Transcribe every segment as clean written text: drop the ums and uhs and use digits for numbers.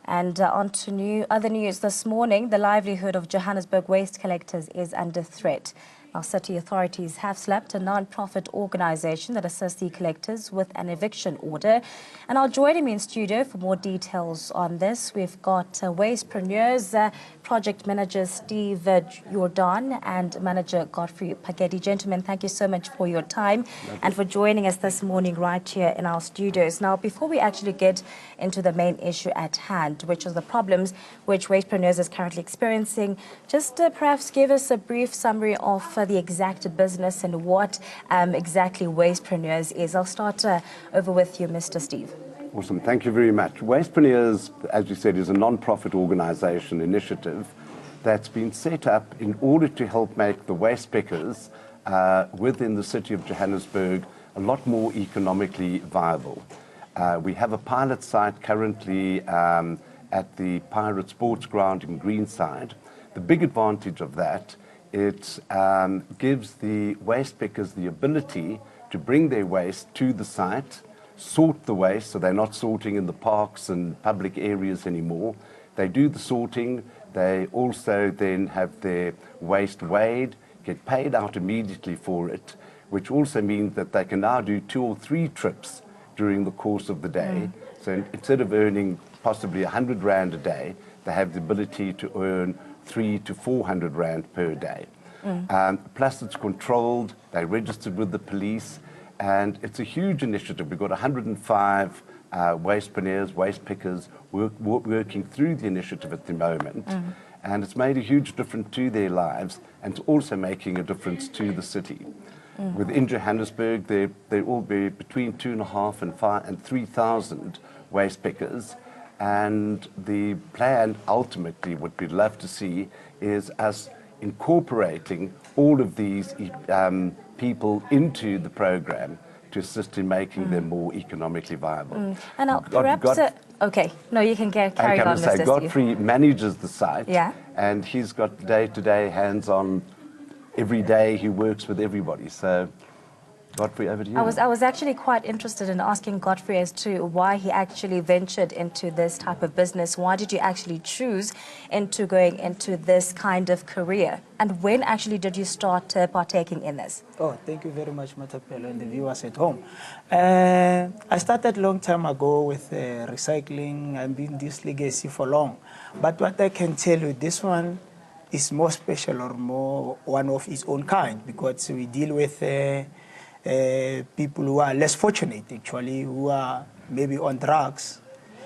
And on to other news this morning, the livelihood of Johannesburg waste collectors is under threat. Our city authorities have slapped a non-profit organization that assists the collectors with an eviction order. And now joining me in studio for more details on this, we've got Wastepreneurs project manager Steve Jordan and manager Godfrey. Gentlemen, thank you so much for your time and for joining us this morning right here in our studios. Now, before we actually get into the main issue at hand, which is the problems which Wastepreneurs is currently experiencing, just perhaps give us a brief summary of the exact business and what exactly Wastepreneurs is. I'll start over with you, Mr. Steve. Awesome. Thank you very much. Wastepreneurs, as you said, is a non-profit organization initiative that's been set up in order to help make the waste pickers within the city of Johannesburg a lot more economically viable. We have a pilot site currently at the Pirate Sports Ground in Greenside. The big advantage of that, it gives the waste pickers the ability to bring their waste to the site, sort the waste, so they're not sorting in the parks and public areas anymore. They do the sorting. They also then have their waste weighed, get paid out immediately for it, which also means that they can now do 2 or 3 trips during the course of the day. So instead of earning possibly 100 Rand a day, they have the ability to earn 300 to 400 Rand per day. Plus it's controlled, they're registered with the police, and it's a huge initiative. We've got 105 wastepreneurs, waste pickers working through the initiative at the moment. And it's made a huge difference to their lives, and it's also making a difference to the city. Within Johannesburg, there will be between 2,500 and 3,000 waste pickers. And the plan, ultimately, what we'd love to see is us incorporating all of these people into the program to assist in making them more economically viable. And now, perhaps, okay, no, you can carry on, Mr. Steve. Godfrey manages the site, yeah, and he's got day-to-day hands-on. Every day he works with everybody. So, Godfrey, over to you. I was actually quite interested in asking Godfrey as to why he actually ventured into this type of business. Why did you actually choose into going into this kind of career? And when actually did you start partaking in this? Oh, thank you very much, Matapelo, and the viewers at home. I started a long time ago with recycling. I've been this legacy for long. But what I can tell you, this one is more special or more one of its own kind, because we deal with people who are less fortunate, actually, who are maybe on drugs,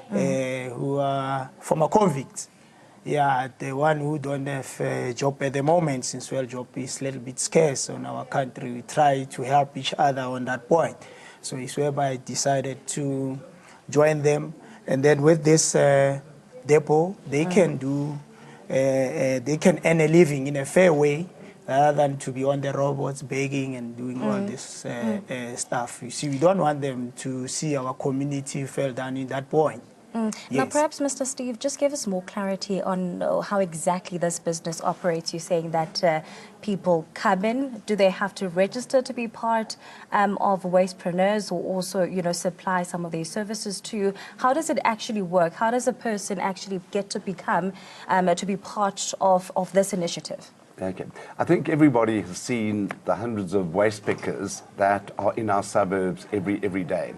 who are former convicts. Yeah, the one who don't have a job at the moment, since job is a little bit scarce in our country. We try to help each other on that point. So it's whereby I decided to join them. And then with this depot, they can do, they can earn a living in a fair way, rather than to be on the robots begging and doing all this stuff. You see, we don't want them to see our community fell down in that point. Yes. Now, perhaps, Mr. Steve, just give us more clarity on how exactly this business operates. You're saying that people come in. Do they have to register to be part of Wastepreneurs, or also, you know, supply some of these services to you? How does it actually work? How does a person actually get to become, to be part of this initiative? Okay. I think everybody has seen the hundreds of waste pickers that are in our suburbs every day.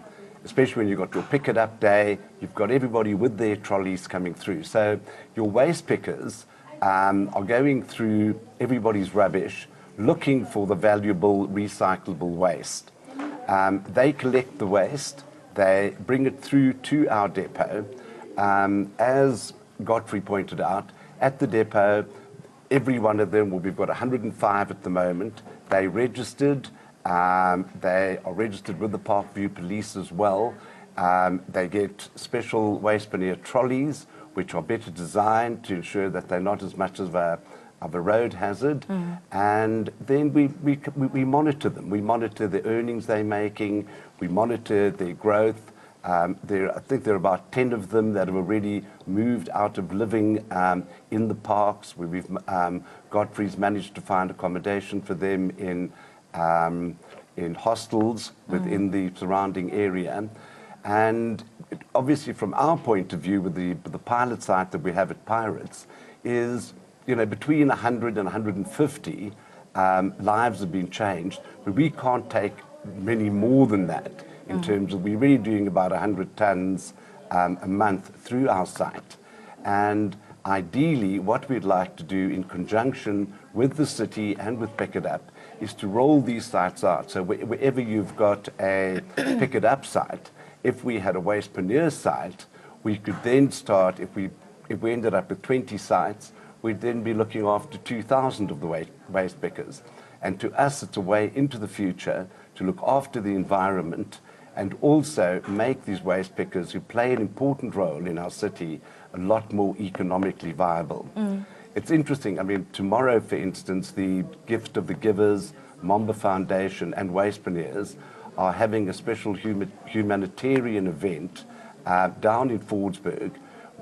Especially when you've got your pick it up day, you've got everybody with their trolleys coming through. So your waste pickers are going through everybody's rubbish, looking for the valuable recyclable waste. They collect the waste, they bring it through to our depot. As Godfrey pointed out, at the depot, every one of them, we've got 105 at the moment. They registered. They are registered with the Parkview Police as well. They get special Wastepreneur trolleys, which are better designed to ensure that they're not as much of a road hazard. And then we monitor them. We monitor the earnings they're making. We monitor their growth. I think there are about 10 of them that have already moved out of living in the parks, where Godfrey's managed to find accommodation for them in hostels within the surrounding area. And obviously, from our point of view, with the pilot site that we have at Pirates, is between 100 and 150 lives have been changed, but we can't take many more than that in terms of we're really doing about 100 tons a month through our site. And ideally, what we'd like to do in conjunction with the city and with Pick It Up is to roll these sites out. So wherever you've got a Pick It Up site, if we had a Wastepreneur site, we could then start, if we ended up with 20 sites, we'd then be looking after 2,000 of the waste pickers. And to us, it's a way into the future to look after the environment and also make these waste pickers who play an important role in our city a lot more economically viable. It's interesting, I mean, tomorrow, for instance, the Gift of the Givers, Mamba Foundation and Wastepreneurs are having a special humanitarian event down in Fordsburg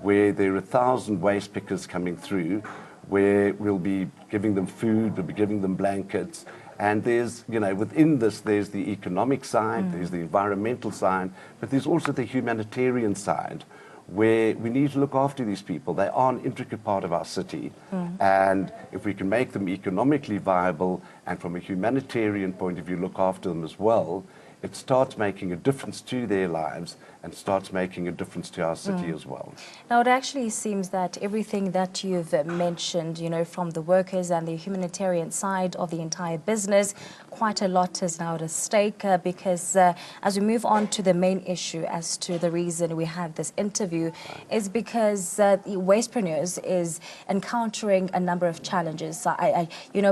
where there are 1,000 waste pickers coming through, where we'll be giving them food, we'll be giving them blankets. And there's, within this, there's the economic side, there's the environmental side, but there's also the humanitarian side, where we need to look after these people. They are an intricate part of our city. And if we can make them economically viable and from a humanitarian point of view look after them as well, it starts making a difference to their lives and starts making a difference to our city as well. Now, it actually seems that everything that you've mentioned, from the workers and the humanitarian side of the entire business, quite a lot is now at stake because as we move on to the main issue as to the reason we have this interview is because Wastepreneurs is encountering a number of challenges. So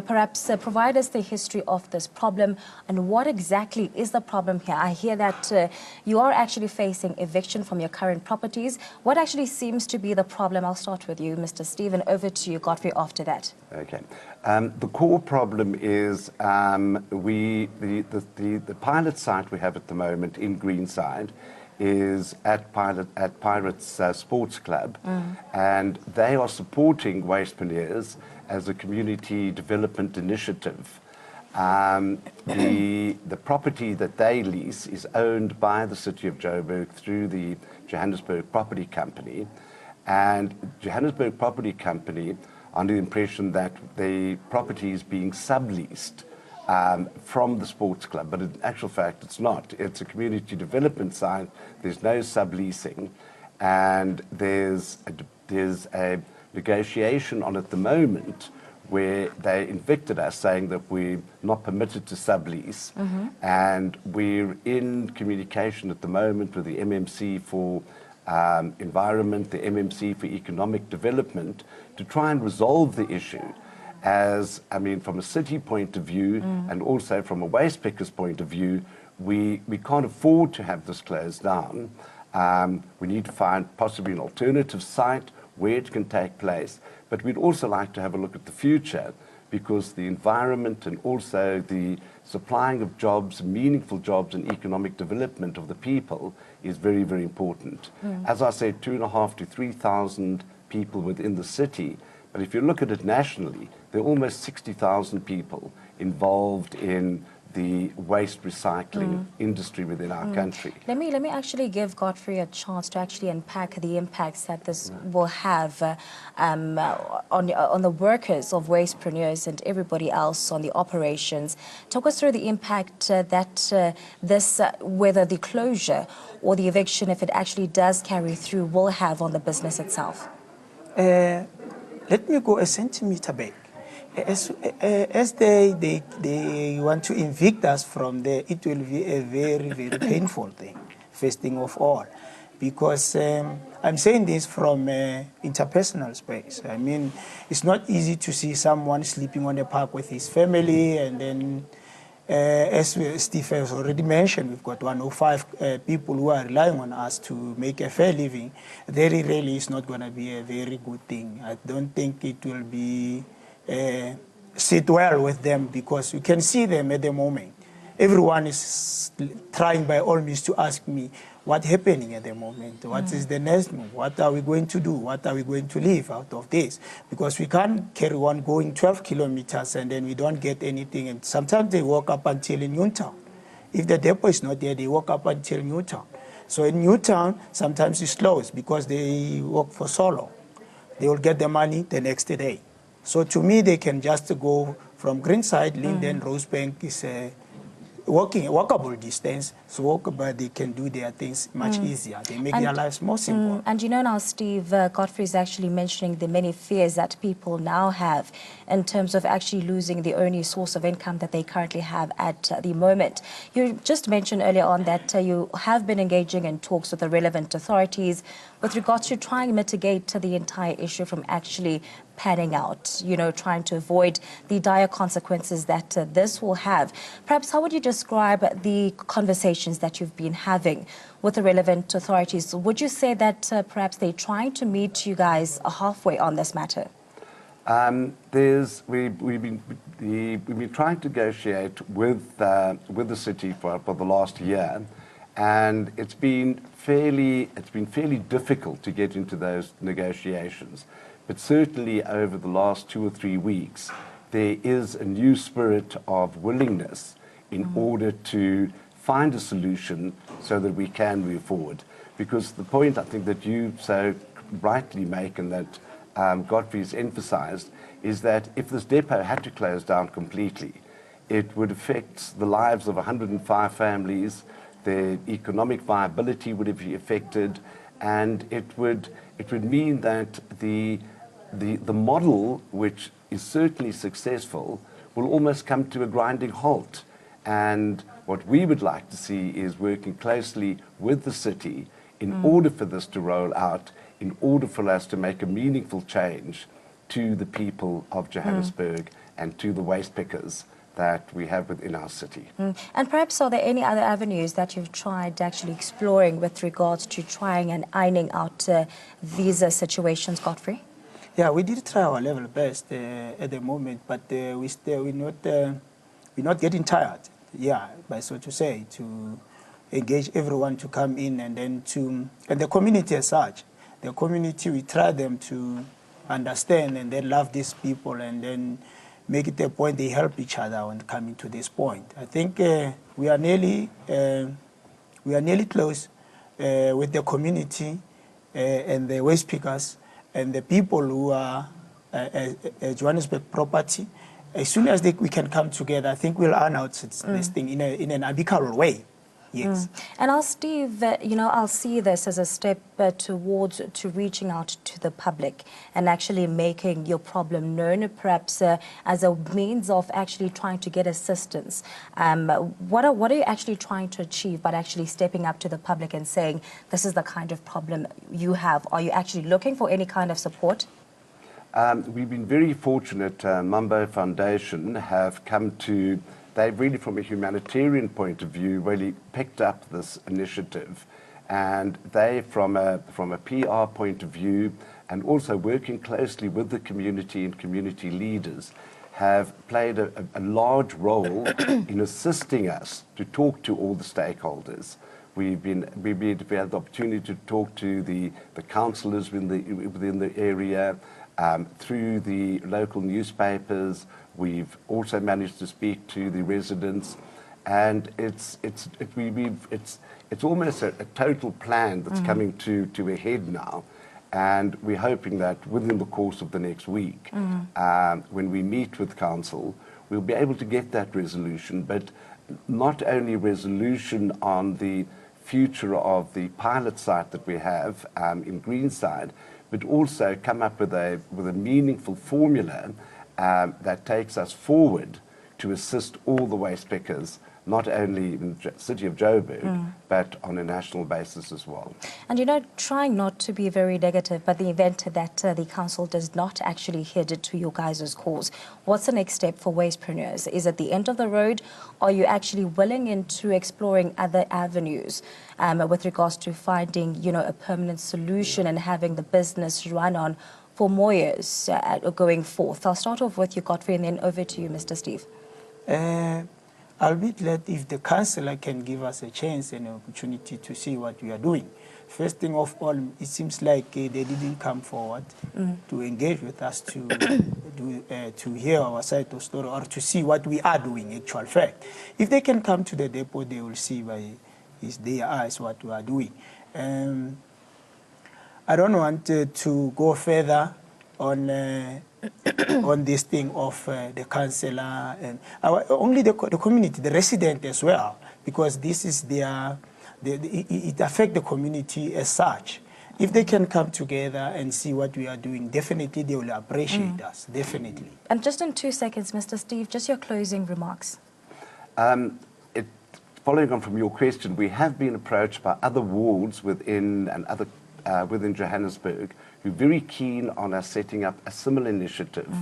perhaps provide us the history of this problem and what exactly is the problem here. I hear that you are actually facing eviction from your current properties. What actually seems to be the problem? I'll start with you, Mr. Steve, and over to you, Godfrey, after that. Okay. The core problem is the pilot site we have at the moment in Greenside is at Pirates Sports Club, and they are supporting Wastepreneurs as a community development initiative. The property that they lease is owned by the City of Joburg through the Johannesburg Property Company, and Johannesburg Property Company under the impression that the property is being subleased from the sports club, but in actual fact it's not. It's a community development site. There's no subleasing, and there's a negotiation on at the moment where they evicted us, saying that we're not permitted to sublease. And we're in communication at the moment with the MMC for Environment, the MMC for Economic Development, to try and resolve the issue. From a city point of view and also from a waste picker's point of view, we can't afford to have this closed down. We need to find possibly an alternative site where it can take place. But we'd also like to have a look at the future, because the environment and also the supplying of jobs, meaningful jobs and economic development of the people is very, very important. As I said, 2,500 to 3,000 people within the city. But if you look at it nationally, there are almost 60,000 people involved in the waste recycling industry within our country. Let me actually give Godfrey a chance to actually unpack the impacts that this will have on the workers of Wastepreneurs and everybody else on the operations. Talk us through the impact that whether the closure or the eviction, if it actually does carry through, will have on the business itself. Let me go a centimeter back. As they want to evict us from there, it will be a very, very painful thing, first thing of all. Because I'm saying this from interpersonal space. I mean, it's not easy to see someone sleeping on the park with his family, and then, as Steve has already mentioned, we've got 105 people who are relying on us to make a fair living. Very rarely it's not going to be a very good thing. I don't think it will be sit well with them, because you can see them at the moment. Everyone is trying by all means to ask me what's happening at the moment. What is the next move? What are we going to do? What are we going to leave out of this? Because we can't carry on going 12 kilometers and then we don't get anything. And sometimes they walk up until in Newtown. If the depot is not there, they walk up until Newtown. So in Newtown, sometimes it's closed because they work for so long. They will get the money the next day. So to me, they can just go from Greenside, Linden, Rosebank is a walkable distance, but they can do their things much easier. They make their lives more simple. And you know now, Steve, Godfrey is actually mentioning the many fears that people now have in terms of actually losing the only source of income that they currently have at the moment. You just mentioned earlier on that you have been engaging in talks with the relevant authorities with regards to trying to mitigate the entire issue from actually panning out, you know, trying to avoid the dire consequences that this will have. Perhaps how would you describe the conversations that you've been having with the relevant authorities? Would you say that perhaps they're trying to meet you guys halfway on this matter? We've been trying to negotiate with the city for the last year, and it's been fairly difficult to get into those negotiations. But certainly over the last 2 or 3 weeks, there is a new spirit of willingness in order to find a solution so that we can move forward. Because the point I think that you so rightly make and that Godfrey's emphasized is that if this depot had to close down completely, it would affect the lives of 105 families, their economic viability would be affected, and it would mean that the model, which is certainly successful, will almost come to a grinding halt. And what we would like to see is working closely with the city in order for this to roll out, in order for us to make a meaningful change to the people of Johannesburg and to the waste pickers that we have within our city. And perhaps are there any other avenues that you've tried actually exploring with regards to trying and ironing out these situations, Godfrey? Yeah, we did try our level best at the moment, but we're not getting tired. Yeah, by so to say, to engage everyone to come in and the community as such. The community, we try them to understand and then love these people and then make it a point they help each other when coming to this point. I think we are nearly close with the community and the waste pickers and the people who are Johannesburg property. As soon as we can come together, I think we'll iron out this thing in an amicable way. Yes. And Steve, I'll see this as a step towards reaching out to the public and actually making your problem known, perhaps as a means of actually trying to get assistance. What are you actually trying to achieve by actually stepping up to the public and saying, this is the kind of problem you have? Are you actually looking for any kind of support? We've been very fortunate. Mambo Foundation have come to, they've really from a humanitarian point of view really picked up this initiative, and they from a PR point of view and also working closely with the community and community leaders have played a large role in assisting us to talk to all the stakeholders. We've had the opportunity to talk to the councillors within the area, through the local newspapers. We've also managed to speak to the residents, and it's almost a total plan that's coming to a head now, and we're hoping that within the course of the next week, when we meet with council, we'll be able to get that resolution, but not only resolution on the future of the pilot site that we have in Greenside, but also come up with a meaningful formula that takes us forward to assist all the waste pickers, not only in the city of Joburg, but on a national basis as well. And trying not to be very negative, but the event that the council does not actually heed to your guys' cause, what's the next step for wastepreneurs? Is it the end of the road? Are you actually willing into exploring other avenues with regards to finding, a permanent solution and having the business run on for more years going forth? I'll start off with you, Godfrey, and then over to you, Mr. Steve. I'll be glad if the councillor can give us a chance and an opportunity to see what we are doing. First thing of all, it seems like they didn't come forward to engage with us to hear our side of the story or to see what we are doing, actual fact. If they can come to the depot, they will see by is what we are doing. I don't want to go further on on this thing of the councillor and only the community, the resident as well, because this is it affects the community as such. If they can come together and see what we are doing, definitely they will appreciate us, definitely. And just in 2 seconds, Mr. Steve, just your closing remarks. Following on from your question, we have been approached by other wards within within Johannesburg who are very keen on us setting up a similar initiative.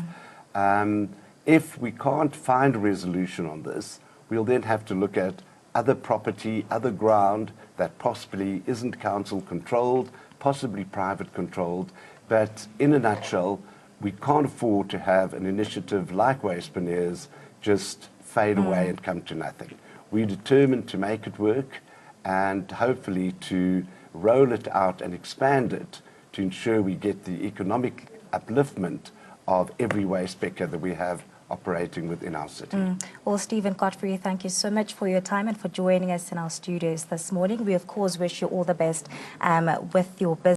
If we can't find a resolution on this, we'll then have to look at other property, other ground that possibly isn't council controlled, possibly private controlled. But in a nutshell, we can't afford to have an initiative like Wastepaneers just fade away and come to nothing. We're determined to make it work and hopefully to roll it out and expand it to ensure we get the economic upliftment of every waste picker that we have operating within our city. Well, Steve and Godfrey, thank you so much for your time and for joining us in our studios this morning. We, of course, wish you all the best with your business.